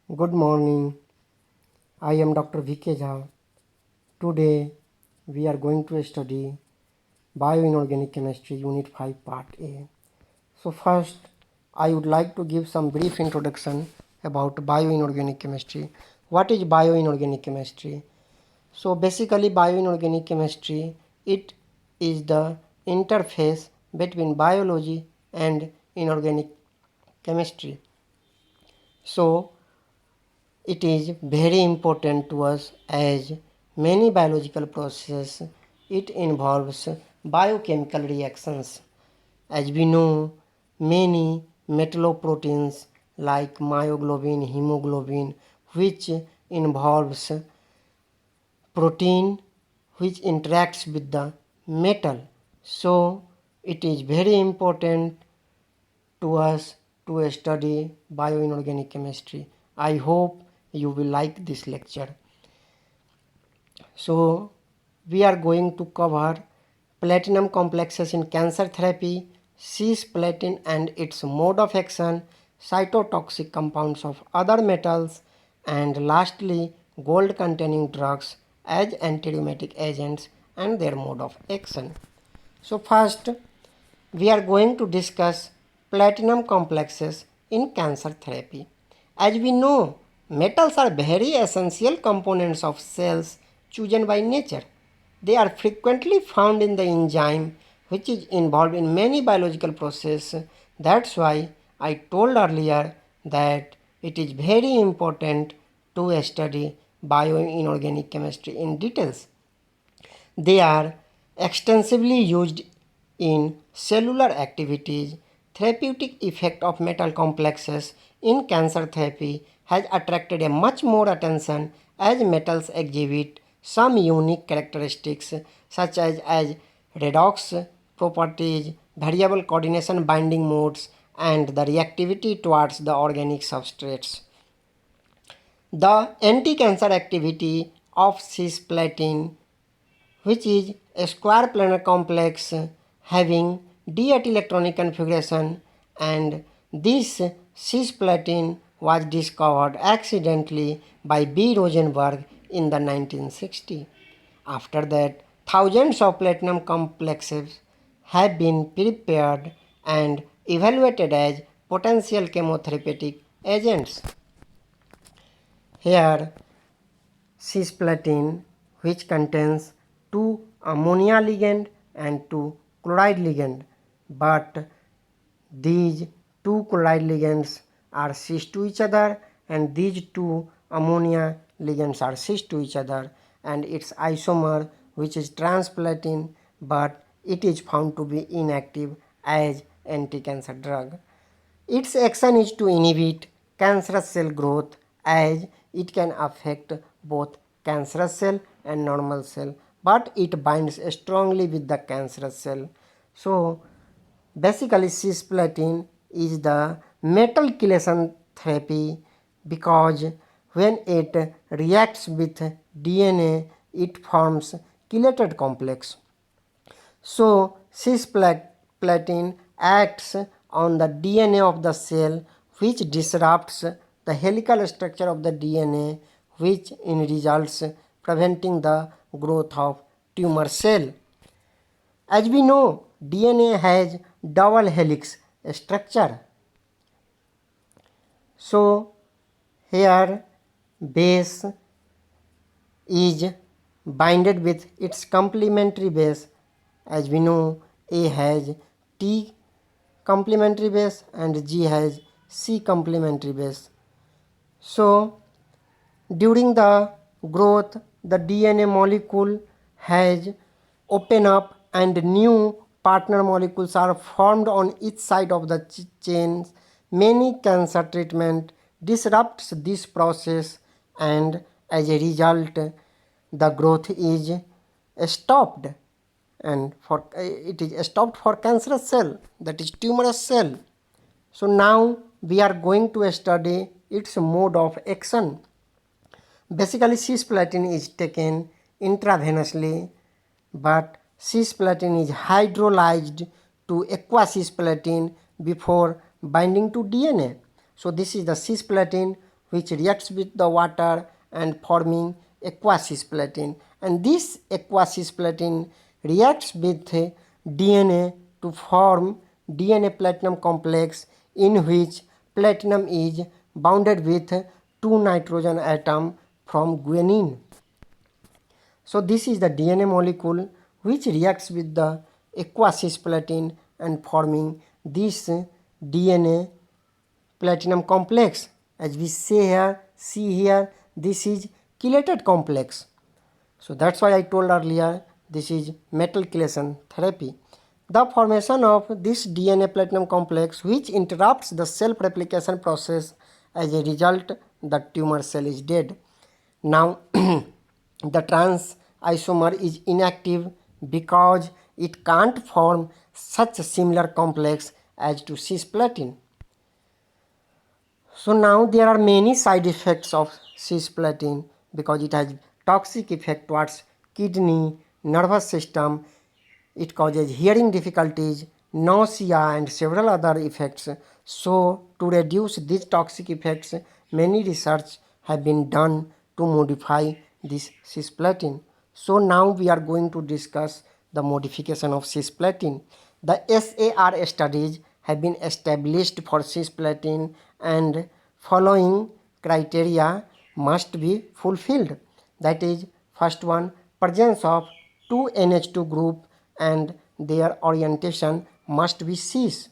Good morning. I am Dr. V.K. Jha. Today we are going to study Bioinorganic Chemistry Unit 5 Part A. So first I would like to give some brief introduction about bioinorganic chemistry. What is bioinorganic chemistry? So basically bioinorganic chemistry, it is the interface between biology and inorganic chemistry. So it is very important to us as many biological processes it involves biochemical reactions. As we know, many metalloproteins like myoglobin, hemoglobin, which involves protein which interacts with the metal. So it is very important to us to study bioinorganic chemistry. I hope you will like this lecture. So we are going to cover platinum complexes in cancer therapy, cisplatin and its mode of action, cytotoxic compounds of other metals, and lastly gold containing drugs as antirheumatic agents and their mode of action. So first we are going to discuss platinum complexes in cancer therapy. As we know, metals are very essential components of cells chosen by nature. They are frequently found in the enzyme which is involved in many biological processes. That's why I told earlier that it is very important to study bioinorganic chemistry in details. They are extensively used in cellular activities. Therapeutic effect of metal complexes in cancer therapy has attracted a much more attention as metals exhibit some unique characteristics such as redox properties, variable coordination binding modes, and the reactivity towards the organic substrates. The anti-cancer activity of cisplatin, which is a square planar complex having d-at electronic configuration, and this cisplatin was discovered accidentally by B. Rosenberg in the 1960s. After that, thousands of platinum complexes have been prepared and evaluated as potential chemotherapeutic agents. Here cisplatin, which contains two ammonia ligand and two chloride ligand, but these two chloride ligands are cis to each other and these two ammonia ligands are cis to each other, and its isomer, which is transplatin, but it is found to be inactive as anti-cancer drug. Its action is to inhibit cancerous cell growth as it can affect both cancerous cell and normal cell, but it binds strongly with the cancerous cell. So basically cisplatin is the metal chelation therapy because when it reacts with DNA it forms chelated complex. So cisplatin acts on the DNA of the cell, which disrupts the helical structure of the DNA, which in results preventing the growth of tumor cell. As we know, DNA has double helix structure. So here base is binded with its complementary base. As we know, A has T complementary base and G has C complementary base. So during the growth, the DNA molecule has opened up and new partner molecules are formed on each side of the chains. Many cancer treatment disrupts this process, and as a result the growth is stopped, and it is stopped for cancerous cell, that is tumorous cell. So now we are going to study its mode of action. Basically cisplatin is taken intravenously, but cisplatin is hydrolyzed to aquacisplatin before binding to DNA. So this is the cisplatin which reacts with the water and forming aqueous cisplatin, and this aqueous cisplatin reacts with DNA to form DNA platinum complex, in which platinum is bounded with two nitrogen atom from guanine. So this is the DNA molecule which reacts with the aqueous cisplatin and forming this DNA platinum complex. As we see here, this is chelated complex. So that's why I told earlier this is metal chelation therapy. The formation of this DNA platinum complex, which interrupts the self-replication process, as a result the tumor cell is dead. Now the trans isomer is inactive because it can't form such a similar complex as to cisplatin. So now there are many side effects of cisplatin because it has toxic effect towards kidney, nervous system. It causes hearing difficulties, nausea and several other effects. So to reduce these toxic effects, many research have been done to modify this cisplatin. So now we are going to discuss the modification of cisplatin. The SAR studies have been established for cisplatin, and following criteria must be fulfilled. That is, first one, presence of 2 NH2 group and their orientation must be cis.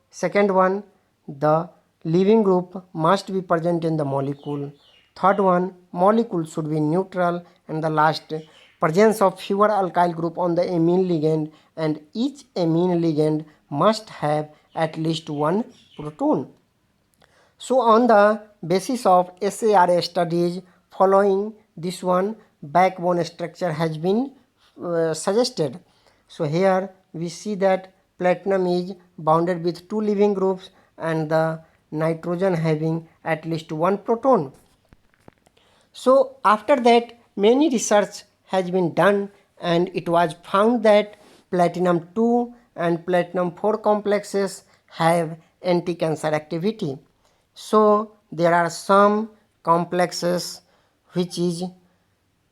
Second one, the leaving group must be present in the molecule. Third one, molecule should be neutral. And the last, presence of fewer alkyl group on the amine ligand, and each amine ligand must have at least one proton. So on the basis of SAR studies, following this one, backbone structure has been suggested. So here we see that platinum is bounded with two leaving groups and the nitrogen having at least one proton. So after that, many research has been done, and it was found that platinum 2 and platinum 4 complexes have anti-cancer activity. So there are some complexes which is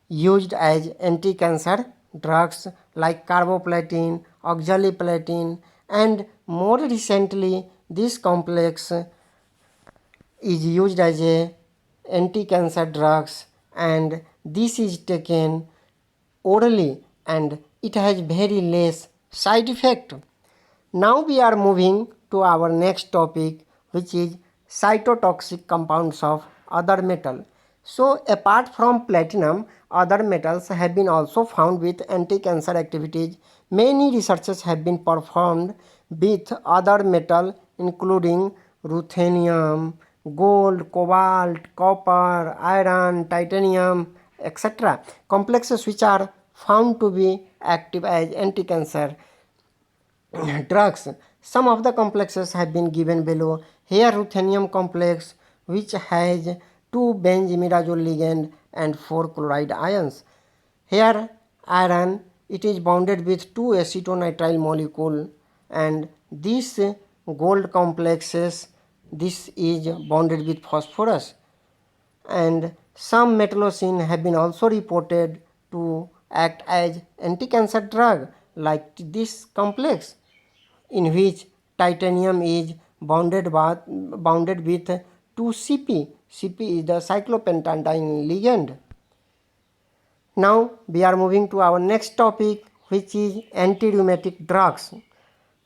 used as anti-cancer drugs like carboplatin, oxaliplatin, and more recently this complex is used as a anti-cancer drugs, and this is taken orally and it has very less side effect. Now we are moving to our next topic, which is cytotoxic compounds of other metal. So apart from platinum, other metals have been also found with anti-cancer activities. Many researches have been performed with other metal including ruthenium, gold, cobalt, copper, iron, titanium, etc. Complexes which are found to be active as anti-cancer drugs. Some of the complexes have been given below. Here ruthenium complex, which has 2 benzimidazole ligand and 4 chloride ions. Here iron, it is bounded with 2 acetonitrile molecule, and this gold complexes, this is bounded with phosphorus. And some metallocene have been also reported to act as anti-cancer drug like this complex, in which titanium is bounded with 2 CP. CP is the cyclopentadiene ligand. Now we are moving to our next topic, which is anti-rheumatic drugs.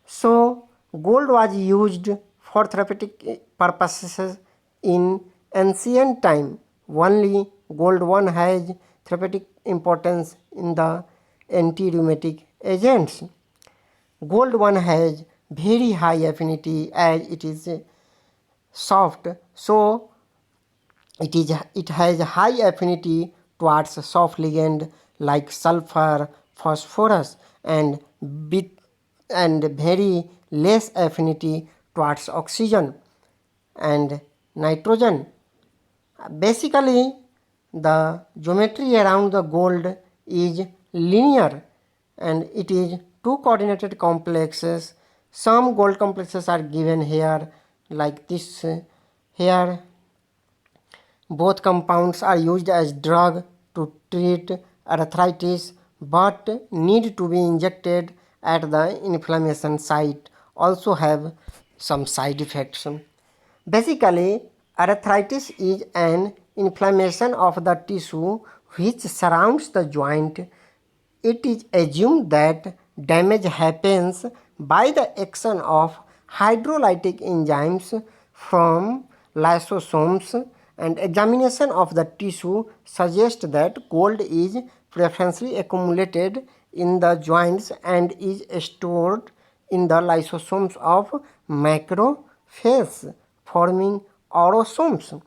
So gold was used for therapeutic purposes in ancient time. Only gold 1 has therapeutic importance in the anti-rheumatic agents. Gold 1 has very high affinity as it is soft, so it has high affinity towards soft ligand like sulfur, phosphorus, and very less affinity towards oxygen and nitrogen. Basically, the geometry around the gold is linear and it is 2 coordinated complexes. Some gold complexes are given here like this here, Both compounds are used as drug to treat arthritis but need to be injected at the inflammation site, also have some side effects. Basically, arthritis is an inflammation of the tissue which surrounds the joint. It is assumed that damage happens by the action of hydrolytic enzymes from lysosomes, and examination of the tissue suggests that gold is preferentially accumulated in the joints and is stored in the lysosomes of macrophages, forming orosomes.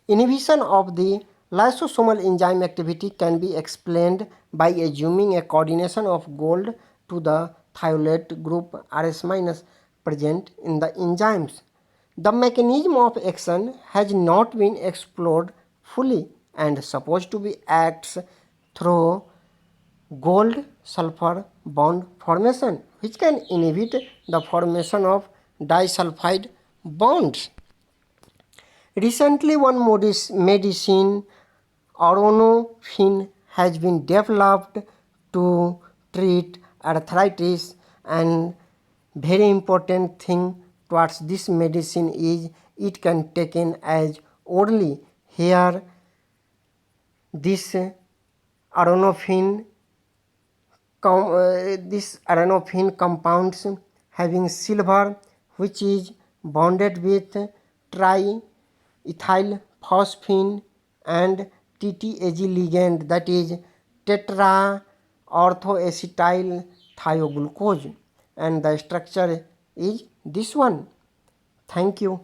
Inhibition of the lysosomal enzyme activity can be explained by assuming a coordination of gold to the thiolate group Rs- present in the enzymes. The mechanism of action has not been explored fully and supposed to be acts through gold sulfur bond formation, which can inhibit the formation of disulfide bonds. Recently, one medicine, auronopin, has been developed to treat arthritis, and very important thing towards this medicine is it can taken as orally. Here, this auronopin compounds having silver, which is bonded with triethyl phosphine and TTAG ligand, that is tetra-orthoacetyl thioglucose, and the structure is this one. Thank you.